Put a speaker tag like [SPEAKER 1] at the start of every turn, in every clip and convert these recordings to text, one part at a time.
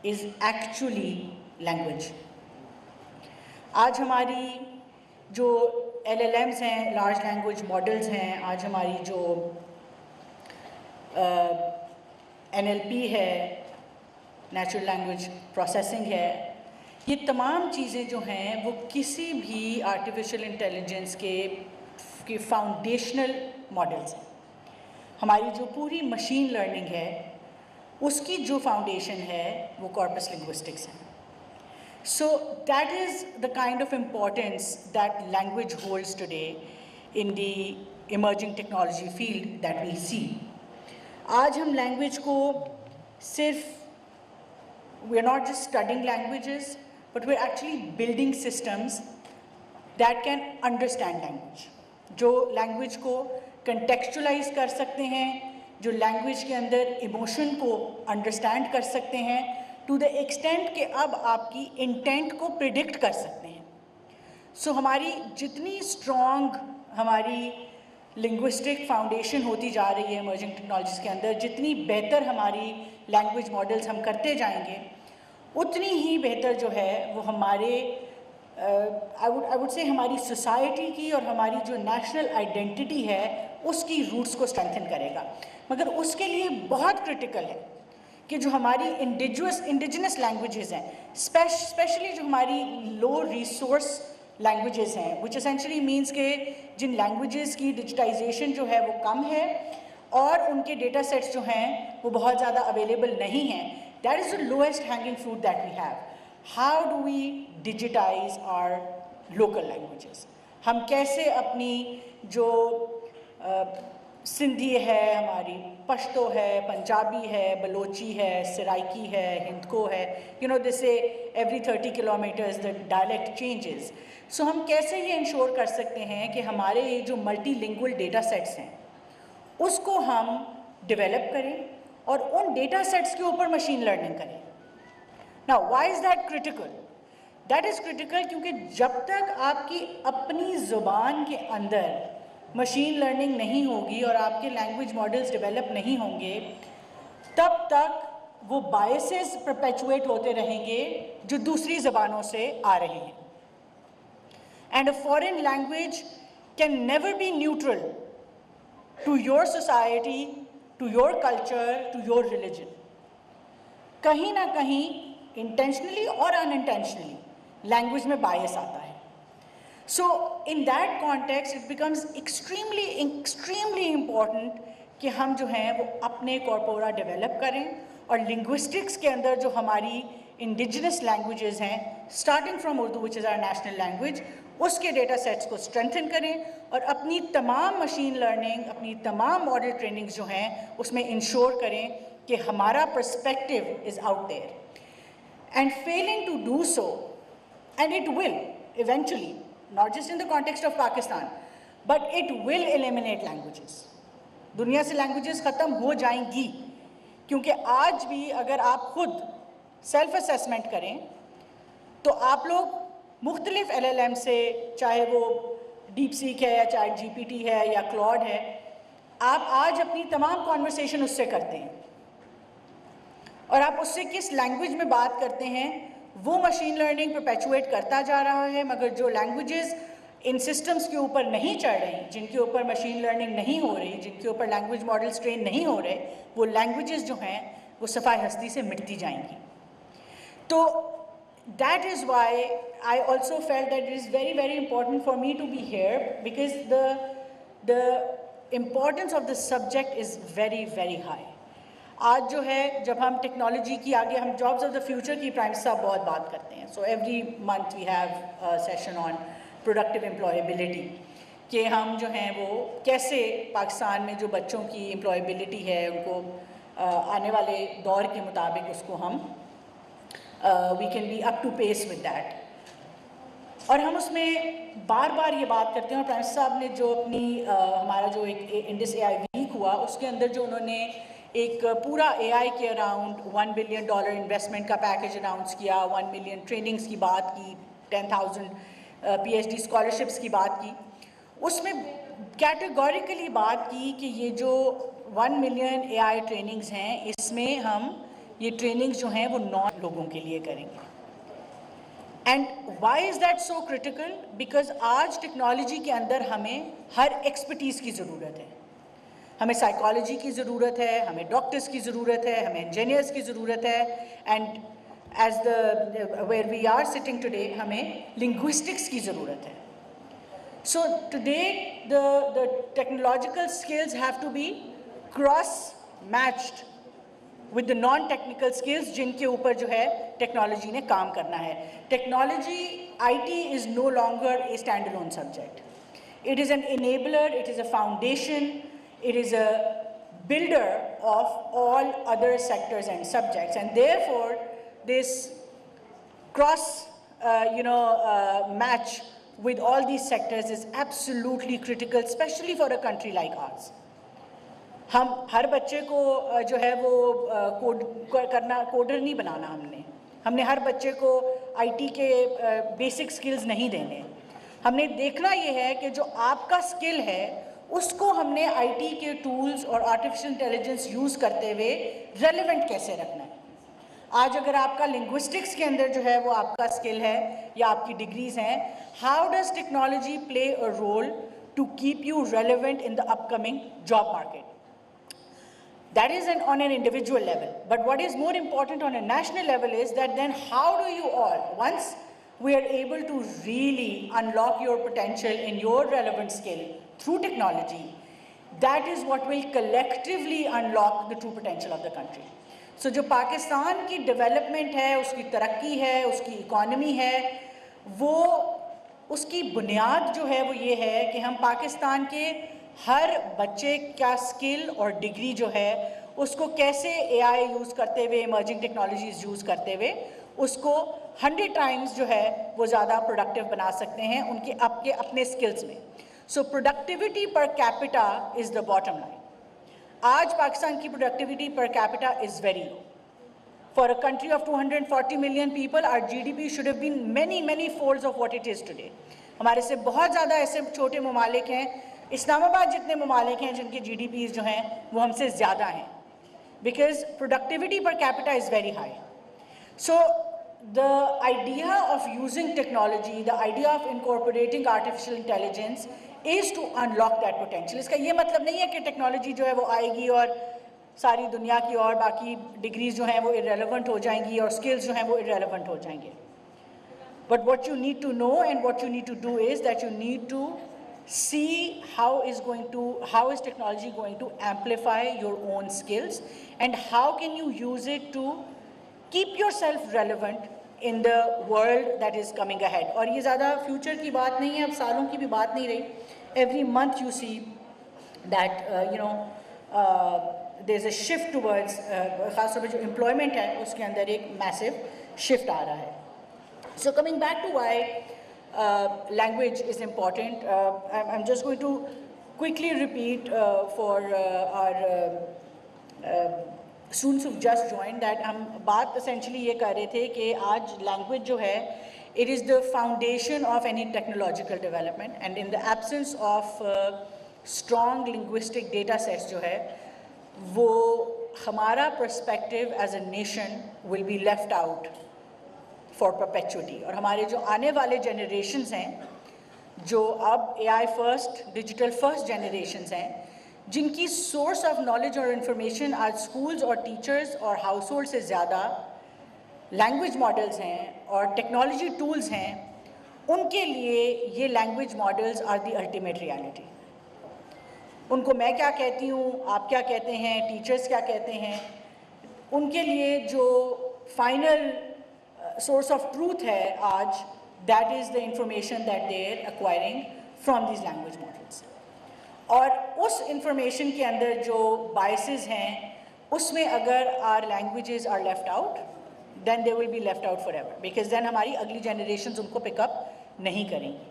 [SPEAKER 1] is actually language. आज हमारी जो LLMs हैं, लार्ज लैंग्वेज मॉडल्स हैं, आज हमारी जो NLP है, नेचुरल लैंग्वेज प्रोसेसिंग है, ये तमाम चीज़ें जो हैं वो किसी भी आर्टिफिशियल इंटेलिजेंस के फाउंडेशनल मॉडल्स हैं। हमारी जो पूरी मशीन लर्निंग है उसकी जो फाउंडेशन है वो कॉर्पस लिंग्विस्टिक्स है। So that is the kind of importance that language holds today in the emerging technology field that we see. आज हम language को सिर्फ we are not just studying languages, but we are actually building systems that can understand language. जो language को contextualize कर सकते हैं, जो language के अंदर emotion को understand कर सकते हैं, टू द एक्सटेंट कि अब आपकी इंटेंट को प्रिडिक्ट कर सकते हैं। सो हमारी जितनी स्ट्रॉन्ग हमारी लिंग्विस्टिक फाउंडेशन होती जा रही है इमर्जिंग टेक्नोलॉजीज़ के अंदर, जितनी बेहतर हमारी लैंग्वेज मॉडल्स हम करते जाएंगे, उतनी ही बेहतर जो है वो हमारे आई वुड से हमारी सोसाइटी की और हमारी जो नेशनल आइडेंटिटी है उसकी रूट्स को स्ट्रेंथन करेगा। मगर उसके लिए बहुत क्रिटिकल है कि जो हमारी इंडिजिनस लैंग्वेजेस हैं, स्पेशली जो हमारी लो रिसोर्स लैंग्वेजेस हैं, विच एसेंशली मीन्स के जिन लैंग्वेजेस की डिजिटाइजेशन जो है वो कम है और उनके डेटा सेट्स जो हैं वो बहुत ज़्यादा अवेलेबल नहीं हैं, that is the lowest hanging fruit that we have. How do we digitize our local languages? हम कैसे अपनी जो सिंधी है, हमारी पश्तो है, पंजाबी है, बलोची है, सराइकी है, हिंदको है, they say every 30 kilometres the dialect changes. So हम कैसे ये इंश्योर कर सकते हैं कि हमारे ये जो मल्टीलिंगुअल डेटा सेट्स हैं उसको हम डेवलप करें और उन डेटा सेट्स के ऊपर मशीन लर्निंग करें। Now why is that critical? That is critical क्योंकि जब तक आपकी अपनी ज़ुबान के अंदर मशीन लर्निंग नहीं होगी और आपके लैंग्वेज मॉडल्स डेवलप नहीं होंगे, तब तक वो बायसेस परपेचुएट होते रहेंगे जो दूसरी ज़बानों से आ रहे हैं। And a foreign language can never be neutral to your society, to your culture, to your religion. कहीं ना कहीं इंटेंशनली और अनइंटेंशनली लैंग्वेज में बायस आता है। So in that context it becomes extremely important कि हम जो हैं वो अपने कॉर्पोरा डेवलप करें और लिंग्विस्टिक्स के अंदर जो हमारी इंडिजिनस लैंग्वेजेस हैं, starting from Urdu which is our national language, उसके डेटा सेट्स को स्ट्रेंथन करें और अपनी तमाम मशीन लर्निंग, अपनी तमाम मॉडल ट्रेनिंग्स जो हैं उसमें इंश्योर करें कि हमारा perspective is out there. And failing to do so, and it will eventually, not just in the context of Pakistan, but it will eliminate languages. दुनिया से languages ख़त्म हो जाएंगी क्योंकि आज भी अगर आप खुद सेल्फ असेसमेंट करें तो आप लोग मुख्तलिफ LLM से, चाहे वो DeepSeek है या चाहे GPT है या Claude है, आप आज अपनी तमाम कॉन्वर्सेशन उससे करते हैं और आप उससे किस लैंग्वेज में बात करते हैं वो मशीन लर्निंग परपेचुएट करता जा रहा है। मगर जो लैंग्वेजेस इन सिस्टम्स के ऊपर नहीं चढ़ रही, जिनके ऊपर मशीन लर्निंग नहीं हो रही, जिनके ऊपर लैंग्वेज मॉडल्स ट्रेन नहीं हो रहे, वो लैंग्वेजेस जो हैं वो सफ़ाई हस्ती से मिटती जाएंगी। तो that is why I also felt that it is very very important for me to be here, because the importance of the subject is very very high. आज जो है जब हम टेक्नोलॉजी की आगे, हम जॉब्स ऑफ द फ्यूचर की prime साहब बहुत बात करते हैं। So every month we have session on productive employability, कि हम जो हैं वो कैसे पाकिस्तान में जो बच्चों की एम्प्लॉयबिलिटी है उनको आने वाले दौर के मुताबिक उसको हम we can be up to pace with that. और हम उसमें बार बार ये बात करते हैं और प्राइम साहब ने जो अपनी हमारा जो एक इंडस AI वीक हुआ उसके अंदर जो उन्होंने एक पूरा AI के अराउंड $1 बिलियन इन्वेस्टमेंट का पैकेज अनाउंस किया, 1 मिलियन ट्रेनिंग्स की बात की, 10,000 PhD स्कॉलरशिप्स की बात की, उसमें कैटेगोरिकली बात की कि ये जो 1 मिलियन AI ट्रेनिंग्स हैं इसमें हम ये ट्रेनिंग्स जो हैं वो नॉन लोगों के लिए करेंगे। And why is that so critical? Because आज टेक्नोलॉजी के अंदर हमें हर एक्सपर्टीज़ की ज़रूरत है। हमें साइकोलॉजी की ज़रूरत है, हमें डॉक्टर्स की ज़रूरत है, हमें इंजीनियर्स की ज़रूरत है, and as the where we are sitting today हमें लिंग्विस्टिक्स की ज़रूरत है। So today the technological skills have to be cross matched with the non technical skills जिनके ऊपर जो है टेक्नोलॉजी ने काम करना है। Technology IT is no longer a standalone subject. It is an enabler, it is a foundation, it is a builder of all other sectors and subjects, and therefore this cross match with all these sectors is absolutely critical, especially for a country like ours. हम हर बच्चे को जो है वो coder नहीं बनाना, हमने हर बच्चे को IT के बेसिक स्किल्स नहीं देने। हमने देखना ये है कि जो आपका स्किल है उसको हमने IT के टूल्स और आर्टिफिशियल इंटेलिजेंस यूज़ करते हुए रेलेवेंट कैसे रखना है। आज अगर आपका लिंग्विस्टिक्स के अंदर जो है वो आपका स्किल है या आपकी डिग्रीज़ हैं, how does technology play a role to keep you relevant in the upcoming job market? That is on an individual level. But what is more important on a national level is that then how do you all, once we are able to really unlock your potential in your relevant skill through technology, that is what will collectively unlock the true potential of the country. So जो पाकिस्तान की development है, उसकी तरक्की है, उसकी economy है, वो उसकी बुनियाद जो है वो ये है कि हम पाकिस्तान के हर बच्चे का स्किल और डिग्री जो है उसको कैसे AI यूज़ करते हुए, इमर्जिंग टेक्नोलॉजीज़ यूज़ करते हुए उसको 100 टाइम्स जो है वो ज़्यादा प्रोडक्टिव बना सकते हैं उनके अपने स्किल्स में। सो productivity per capita is the bottom line. आज पाकिस्तान की productivity per capita is very low. For a country of 240 million people, our GDP should have been many folds of what it is today। हमारे से बहुत ज़्यादा ऐसे छोटे ममालिक हैं, इस्लामाबाद जितने ममालिक हैं जिनके GDPs जो हैं वो हमसे ज़्यादा हैं, because productivity per capita is very high. So the idea of using technology, the idea of incorporating artificial intelligence is to unlock that potential. इसका ये मतलब नहीं है कि टेक्नोलॉजी जो है वो आएगी और सारी दुनिया की और बाकी डिग्रीज जो हैं वो irrelevant हो जाएंगी और skills जो हैं वो irrelevant हो जाएंगे। But what you need to know and what you need to do is that you need to see how is technology going to amplify your own skills and how can you use it to keep yourself relevant in the world that is coming ahead. और ये ज़्यादा future की बात नहीं है, अब सालों की भी बात नहीं रही। Every month you see that there's a shift towards ख़ासतौर पर जो employment है उसके अंदर एक massive shift आ रहा है। So coming back to why language is important, I'm just going to quickly repeat for our students who've just joined that हम बात essentially ये कर रहे थे कि आज language जो है it is the foundation of any technological development, and in the absence of strong linguistic data sets जो है वो हमारा perspective as a nation will be left out for perpetuity। और हमारे जो आने वाले generations हैं जो अब AI first, digital first generations हैं, जिनकी सोर्स ऑफ नॉलेज और इन्फॉर्मेशन आज स्कूल्स और टीचर्स और हाउस होल्ड से ज़्यादा लैंग्वेज मॉडल्स हैं और टेक्नोलॉजी टूल्स हैं, उनके लिए ये language models are the ultimate reality. उनको मैं क्या कहती हूँ, आप क्या कहते हैं, टीचर्स क्या कहते हैं, उनके लिए जो फाइनल सोर्स ऑफ ट्रूथ है आज, that is the information that they are acquiring from this language models. और उस इंफॉर्मेशन के अंदर जो बायसेस हैं उसमें अगर our languages are left out, then they will be left out forever, because then हमारी अगली जनरेशन्स उनको पिकअप नहीं करेंगी।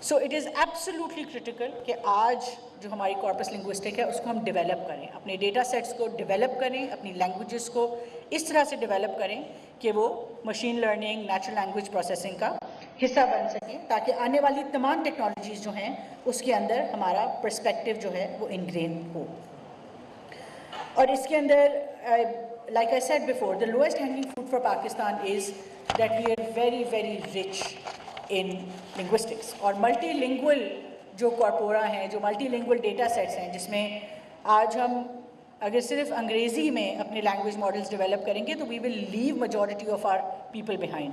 [SPEAKER 1] So it is absolutely critical कि आज जो हमारी कॉर्पस लिंग्विस्टिक है उसको हम डेवलप करें, अपने डेटा सेट्स को डेवलप करें, अपनी लैंग्वेजेस को इस तरह से डेवलप करें कि वो machine learning, natural language processing का हिस्सा बन सकें, ताकि आने वाली तमाम टेक्नोलॉजीज़ जो हैं उसके अंदर हमारा पर्सपेक्टिव जो है वो इनग्रेन हो। और इसके अंदर like I said before, the lowest hanging fruit for Pakistan is that we are very, very rich in linguistics. और multilingual जो corpora हैं, जो multilingual data sets हैं, जिसमें आज हम अगर सिर्फ अंग्रेज़ी में अपने language models develop करेंगे तो we will leave majority of our people behind.